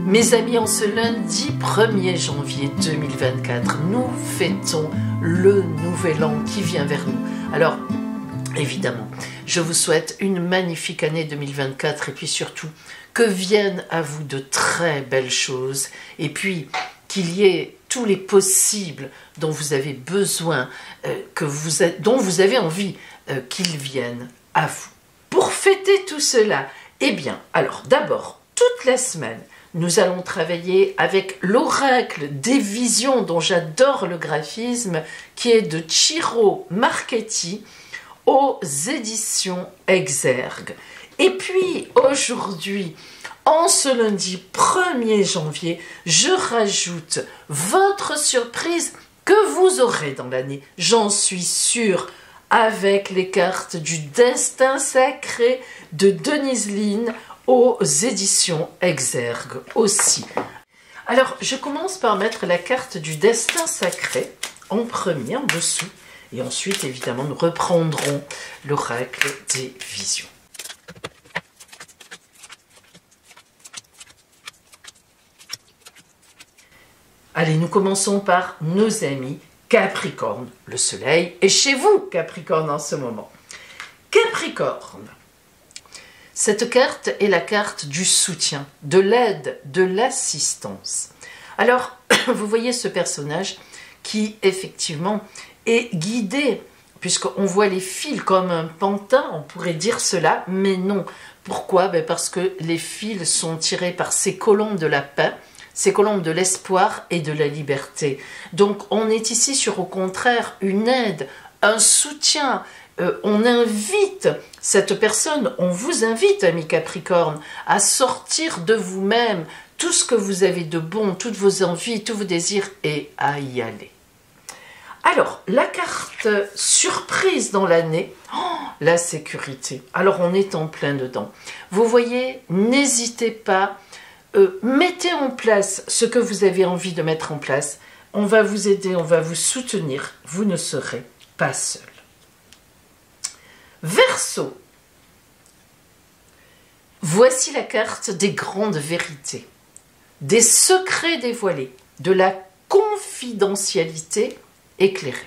Mes amis, en ce lundi 1er janvier 2024, nous fêtons le nouvel an qui vient vers nous. Alors, évidemment, je vous souhaite une magnifique année 2024 et puis surtout que viennent à vous de très belles choses et puis qu'il y ait tous les possibles dont vous avez besoin, dont vous avez envie qu'ils viennent à vous. Pour fêter tout cela, eh bien, alors d'abord, toute la semaine, nous allons travailler avec l'oracle des visions dont j'adore le graphisme, qui est de Ciro Marchetti aux éditions Exergue. Et puis aujourd'hui, en ce lundi 1er janvier, je rajoute votre surprise que vous aurez dans l'année, j'en suis sûre, avec les cartes du destin sacré de Denise Line aux éditions Exergue aussi. Alors, je commence par mettre la carte du destin sacré en premier, en dessous, et ensuite, évidemment, nous reprendrons l'oracle des visions. Allez, nous commençons par nos amis Capricorne. Le soleil est chez vous, Capricorne, en ce moment. Capricorne. Cette carte est la carte du soutien, de l'aide, de l'assistance. Alors, vous voyez ce personnage qui, effectivement, est guidé, puisqu'on voit les fils comme un pantin, on pourrait dire cela, mais non. Pourquoi? Parce que les fils sont tirés par ces colombes de la paix, ces colombes de l'espoir et de la liberté. Donc, on est ici sur, au contraire, une aide, un soutien. On invite cette personne, on vous invite, amis Capricorne, à sortir de vous-même tout ce que vous avez de bon, toutes vos envies, tous vos désirs, et à y aller. Alors, la carte surprise dans l'année, la sécurité. Alors, on est en plein dedans. Vous voyez, n'hésitez pas, mettez en place ce que vous avez envie de mettre en place. On va vous aider, on va vous soutenir. Vous ne serez pas seul. Verseau. Voici la carte des grandes vérités, des secrets dévoilés, de la confidentialité éclairée.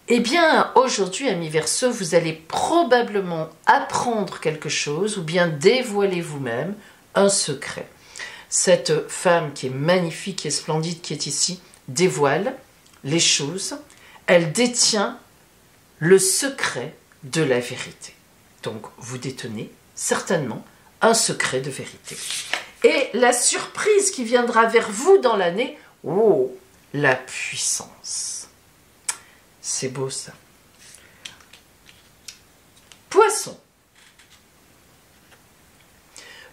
Eh bien, aujourd'hui, amis Verseau, vous allez probablement apprendre quelque chose ou bien dévoiler vous-même un secret. Cette femme qui est magnifique et splendide qui est ici dévoile les choses. Elle détient le secret de la vérité. Donc, vous détenez certainement un secret de vérité. Et la surprise qui viendra vers vous dans l'année, oh, la puissance. C'est beau ça. Poisson.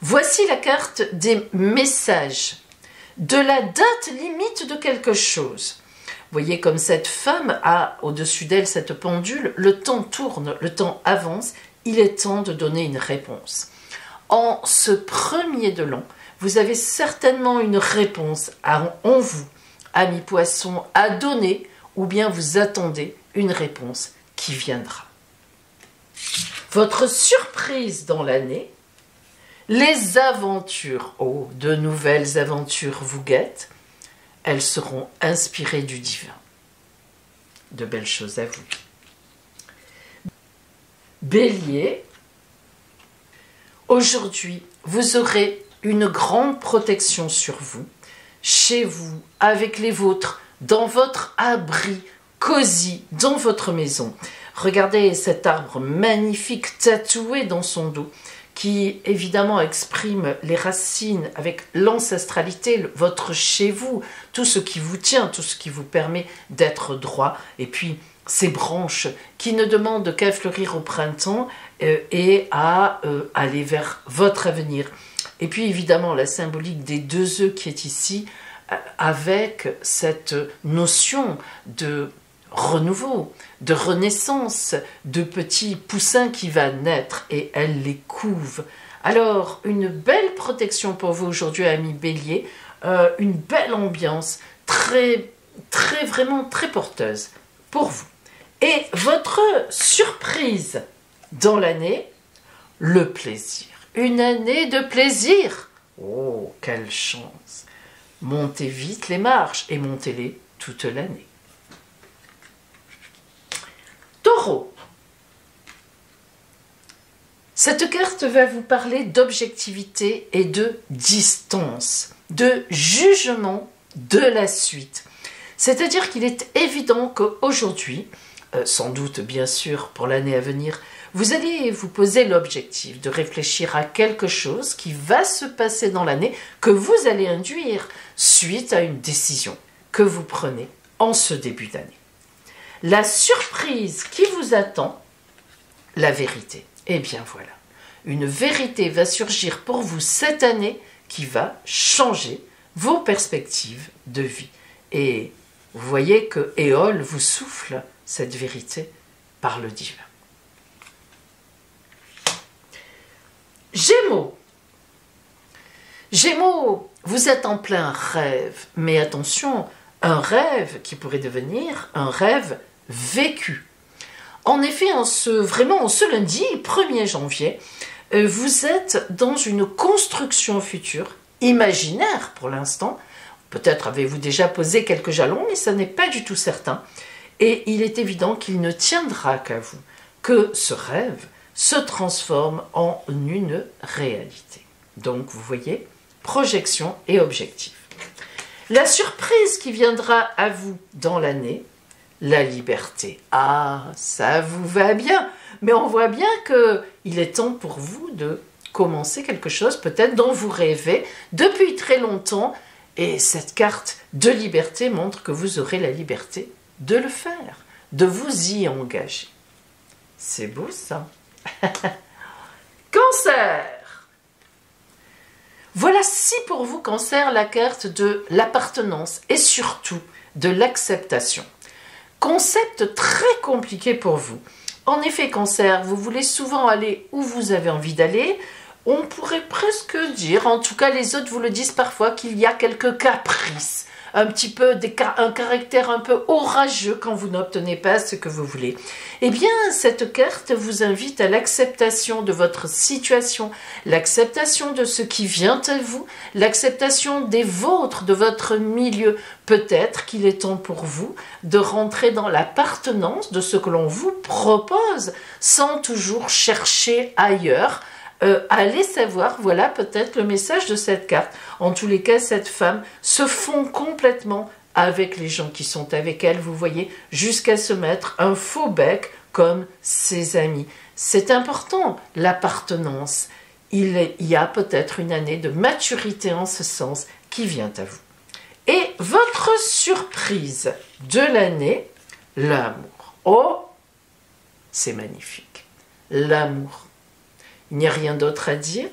Voici la carte des messages, de la date limite de quelque chose. Vous voyez comme cette femme a au-dessus d'elle cette pendule, le temps tourne, le temps avance, il est temps de donner une réponse. En ce premier de l'an, vous avez certainement une réponse en vous, amis poissons, à donner, ou bien vous attendez une réponse qui viendra. Votre surprise dans l'année, les aventures, oh, de nouvelles aventures vous guettent. Elles seront inspirées du divin. De belles choses à vous. Bélier, aujourd'hui, vous aurez une grande protection sur vous, chez vous, avec les vôtres, dans votre abri cosy, dans votre maison. Regardez cet arbre magnifique tatoué dans son dos, qui évidemment exprime les racines avec l'ancestralité, votre chez vous, tout ce qui vous tient, tout ce qui vous permet d'être droit, et puis ces branches qui ne demandent qu'à fleurir au printemps et à aller vers votre avenir. Et puis évidemment la symbolique des 2 œufs qui est ici, avec cette notion de renouveau, de renaissance, de petits poussins qui va naître et elle les couve. Alors, une belle protection pour vous aujourd'hui, amis Bélier, une belle ambiance, vraiment très porteuse pour vous. Et votre surprise dans l'année, le plaisir. Une année de plaisir. Oh, quelle chance! Montez vite les marches et montez-les toute l'année. Taureau. Cette carte va vous parler d'objectivité et de distance, de jugement de la suite. C'est-à-dire qu'il est évident qu'aujourd'hui, sans doute bien sûr pour l'année à venir, vous allez vous poser l'objectif de réfléchir à quelque chose qui va se passer dans l'année, que vous allez induire suite à une décision que vous prenez en ce début d'année. La surprise qui vous attend, la vérité. Eh bien voilà, une vérité va surgir pour vous cette année qui va changer vos perspectives de vie. Et vous voyez que Éole vous souffle cette vérité par le divin. Gémeaux. Gémeaux, vous êtes en plein rêve, mais attention, un rêve qui pourrait devenir un rêve vécu. En effet, en ce lundi 1er janvier, vous êtes dans une construction future, imaginaire pour l'instant. Peut-être avez-vous déjà posé quelques jalons, mais ça n'est pas du tout certain. Et il est évident qu'il ne tiendra qu'à vous, que ce rêve se transforme en une réalité. Donc, vous voyez, projection et objectif. La surprise qui viendra à vous dans l'année, la liberté. Ah, ça vous va bien, mais on voit bien qu'il est temps pour vous de commencer quelque chose peut-être dont vous rêvez depuis très longtemps, et cette carte de liberté montre que vous aurez la liberté de le faire, de vous y engager. C'est beau ça. Cancer. Voilà si pour vous, Cancer, la carte de l'appartenance et surtout de l'acceptation. Concept très compliqué pour vous. En effet, Cancer, vous voulez souvent aller où vous avez envie d'aller. On pourrait presque dire, en tout cas les autres vous le disent parfois, qu'il y a quelques caprices, un petit peu un caractère un peu orageux quand vous n'obtenez pas ce que vous voulez. Eh bien, cette carte vous invite à l'acceptation de votre situation, l'acceptation de ce qui vient à vous, l'acceptation des vôtres, de votre milieu. Peut-être qu'il est temps pour vous de rentrer dans l'appartenance de ce que l'on vous propose, sans toujours chercher ailleurs. Allez savoir, voilà peut-être le message de cette carte. En tous les cas, cette femme se fond complètement avec les gens qui sont avec elle, vous voyez, jusqu'à se mettre un faux bec comme ses amis. C'est important, l'appartenance. Il y a peut-être une année de maturité en ce sens qui vient à vous. Et votre surprise de l'année, l'amour. Oh, c'est magnifique. L'amour. Il n'y a rien d'autre à dire.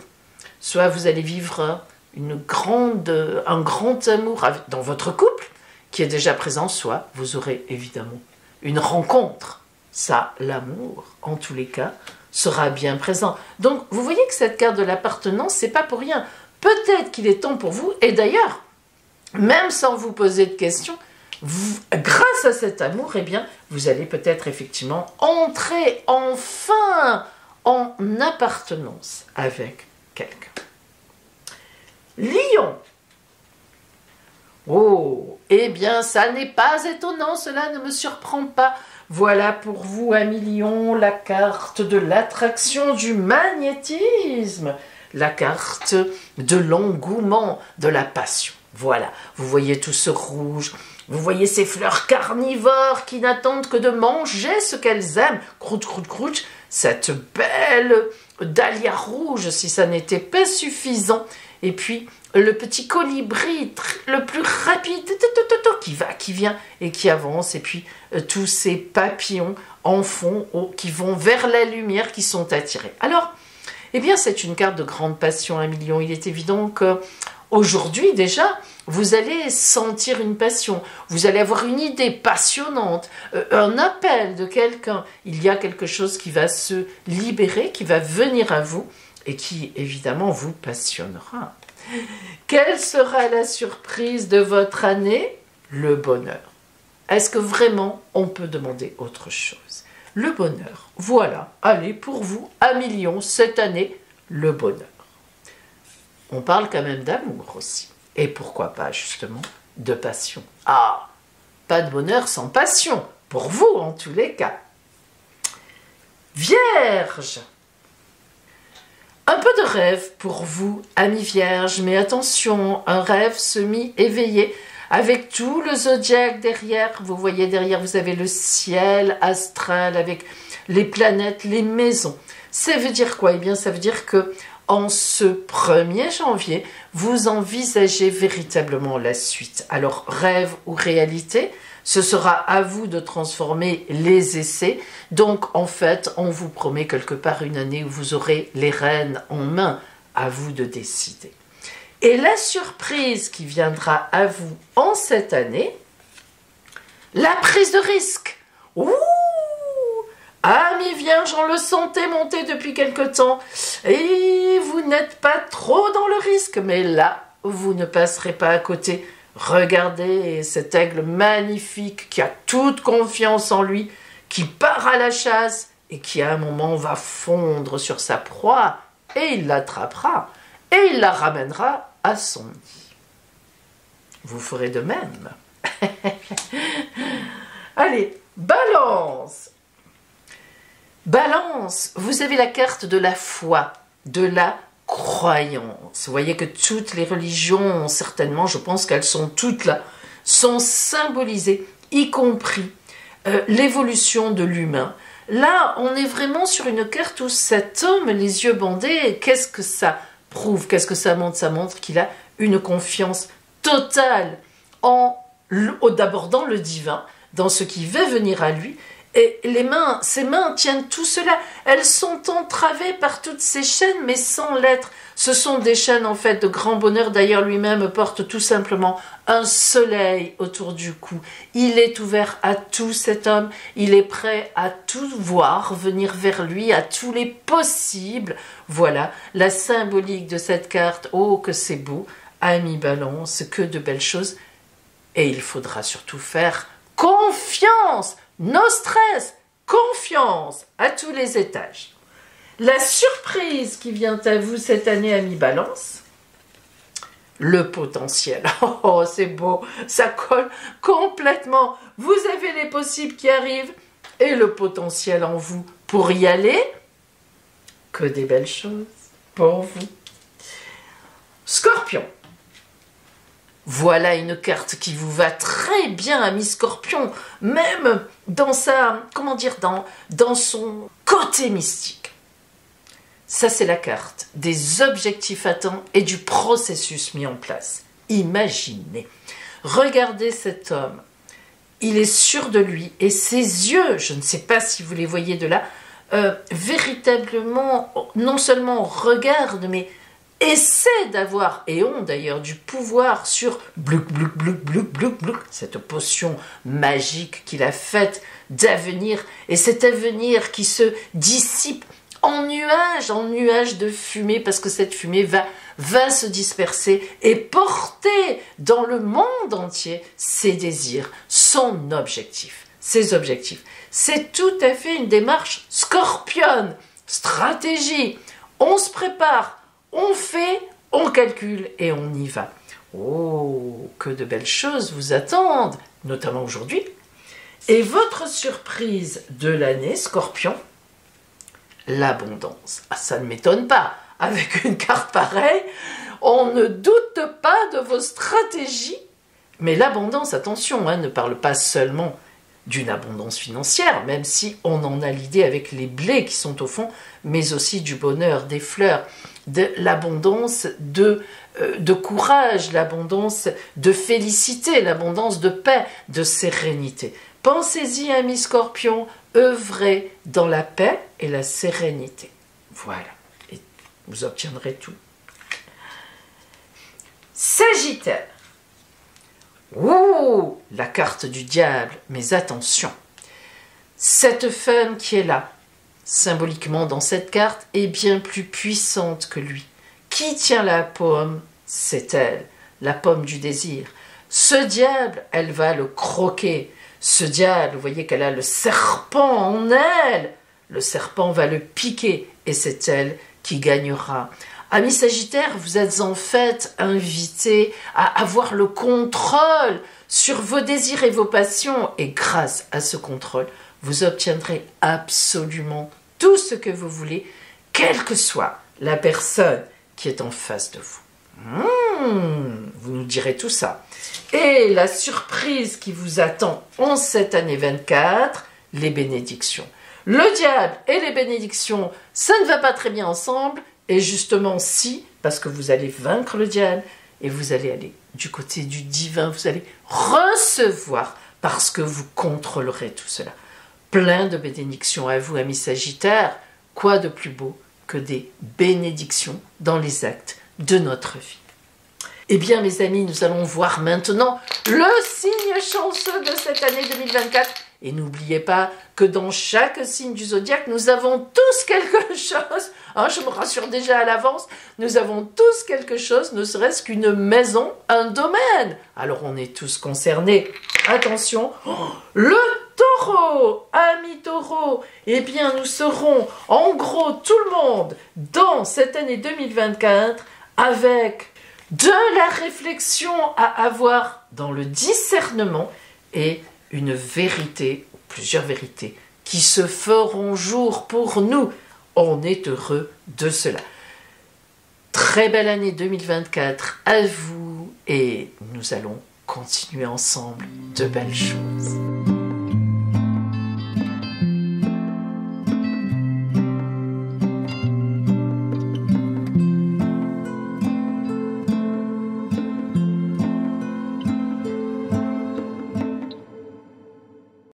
Soit vous allez vivre un grand amour dans votre couple, qui est déjà présent, soit vous aurez évidemment une rencontre. Ça, l'amour, en tous les cas, sera bien présent. Donc, vous voyez que cette carte de l'appartenance, c'est pas pour rien. Peut-être qu'il est temps pour vous, et d'ailleurs, même sans vous poser de questions, grâce à cet amour, eh bien, vous allez peut-être effectivement entrer enfin en appartenance avec quelqu'un. Lion. Oh, eh bien, ça n'est pas étonnant, cela ne me surprend pas. Voilà pour vous, ami Lion, la carte de l'attraction, du magnétisme, la carte de l'engouement, de la passion. Voilà, vous voyez tout ce rouge, vous voyez ces fleurs carnivores qui n'attendent que de manger ce qu'elles aiment. Croûte, croûte, croûte, cette belle dahlia rouge, si ça n'était pas suffisant. Et puis, le petit colibri, le plus rapide, qui vient et qui avance. Et puis, tous ces papillons en fond qui vont vers la lumière, qui sont attirés. Alors, eh bien, c'est une carte de grande passion, un million. Il est évident que aujourd'hui, déjà, vous allez sentir une passion. Vous allez avoir une idée passionnante, un appel de quelqu'un. Il y a quelque chose qui va se libérer, qui va venir à vous et qui, évidemment, vous passionnera. Quelle sera la surprise de votre année? Le bonheur. Est-ce que vraiment on peut demander autre chose? Le bonheur. Voilà, allez, pour vous, un million cette année, le bonheur. on parle quand même d'amour aussi. Et pourquoi pas, justement, de passion. Ah, pas de bonheur sans passion, pour vous en tous les cas. Vierge. Un peu de rêve pour vous, amis vierges, mais attention, un rêve semi-éveillé, avec tout le zodiaque derrière. Vous voyez derrière, vous avez le ciel astral avec les planètes, les maisons. Ça veut dire quoi? Eh bien, ça veut dire que en ce 1er janvier, vous envisagez véritablement la suite. Alors, rêve ou réalité, ce sera à vous de transformer les essais. Donc, en fait, on vous promet quelque part une année où vous aurez les rênes en main. À vous de décider. Et la surprise qui viendra à vous en cette année, la prise de risque. Ouh! Amis vierges, on le sentait monter depuis quelque temps. Et vous n'êtes pas trop dans le risque, mais là, vous ne passerez pas à côté. Regardez cet aigle magnifique qui a toute confiance en lui, qui part à la chasse et qui à un moment va fondre sur sa proie et il l'attrapera et il la ramènera à son nid. Vous ferez de même. Allez, Balance. Balance, vous avez la carte de la foi, de la croyance. Vous voyez que toutes les religions, certainement, je pense qu'elles sont toutes là, sont symbolisées, y compris l'évolution de l'humain. Là, on est vraiment sur une carte où cet homme, les yeux bandés, qu'est-ce que ça prouve? Qu'est-ce que ça montre? Ça montre qu'il a une confiance totale d'abord dans le divin, dans ce qui va venir à lui. Et ses mains tiennent tout cela. Elles sont entravées par toutes ces chaînes, mais sans l'être. Ce sont des chaînes, en fait, de grand bonheur. D'ailleurs, lui-même porte tout simplement un soleil autour du cou. Il est ouvert à tout, cet homme. Il est prêt à tout voir, venir vers lui, à tous les possibles. Voilà, la symbolique de cette carte. Oh, que c'est beau. Ami Balance, que de belles choses. Et il faudra surtout faire confiance. No stress, confiance à tous les étages. La surprise qui vient à vous cette année, ami Balance, le potentiel. Oh, c'est beau, ça colle complètement. Vous avez les possibles qui arrivent et le potentiel en vous pour y aller. Que des belles choses pour vous. Scorpion. Voilà une carte qui vous va très bien, ami Scorpion, même dans sa, comment dire, dans son côté mystique. Ça, c'est la carte des objectifs atteints et du processus mis en place. Imaginez, regardez cet homme, il est sûr de lui et ses yeux, je ne sais pas si vous les voyez de là, véritablement, non seulement regardent, mais essaie d'avoir, et ont d'ailleurs du pouvoir sur Blouk, Blouk, Blouk, Blouk, Blouk, Blouk, cette potion magique qu'il a faite d'avenir, et cet avenir qui se dissipe en nuage de fumée, parce que cette fumée va se disperser et porter dans le monde entier ses désirs, son objectif, ses objectifs. C'est tout à fait une démarche scorpionne, stratégie, on se prépare, on fait, on calcule et on y va. Oh, que de belles choses vous attendent, notamment aujourd'hui. Et votre surprise de l'année, Scorpion, l'abondance. Ah, ça ne m'étonne pas. Avec une carte pareille, on ne doute pas de vos stratégies. Mais l'abondance, attention, ne parle pas seulement d'une abondance financière, même si on en a l'idée avec les blés qui sont au fond, mais aussi du bonheur, des fleurs, de l'abondance de courage, l'abondance de félicité, l'abondance de paix, de sérénité. Pensez-y, amis Scorpions, œuvrez dans la paix et la sérénité. Voilà, et vous obtiendrez tout. Sagittaire. Ouh, la carte du diable, mais attention, cette femme qui est là, symboliquement dans cette carte, est bien plus puissante que lui. Qui tient la pomme? C'est elle, la pomme du désir. Ce diable, elle va le croquer. Ce diable, vous voyez qu'elle a le serpent en elle. Le serpent va le piquer et c'est elle qui gagnera. Amis Sagittaires, vous êtes en fait invités à avoir le contrôle sur vos désirs et vos passions. Et grâce à ce contrôle, vous obtiendrez absolument tout ce que vous voulez, quelle que soit la personne qui est en face de vous. Vous nous direz tout ça. Et la surprise qui vous attend en cette année 24, les bénédictions. Le diable et les bénédictions, ça ne va pas très bien ensemble. Et justement, si, parce que vous allez vaincre le diable et vous allez aller du côté du divin, vous allez recevoir parce que vous contrôlerez tout cela. Plein de bénédictions à vous, amis Sagittaires. Quoi de plus beau que des bénédictions dans les actes de notre vie? Eh bien, mes amis, nous allons voir maintenant le signe chanceux de cette année 2024. Et n'oubliez pas que dans chaque signe du zodiaque, nous avons tous quelque chose. Je me rassure déjà à l'avance. Nous avons tous quelque chose, ne serait-ce qu'une maison, un domaine. Alors, on est tous concernés. Attention, le taureau, ami taureau. Eh bien, nous serons, en gros, tout le monde, dans cette année 2024, avec de la réflexion à avoir dans le discernement et une vérité, plusieurs vérités, qui se feront jour pour nous. On est heureux de cela. Très belle année 2024 à vous et nous allons continuer ensemble de belles choses.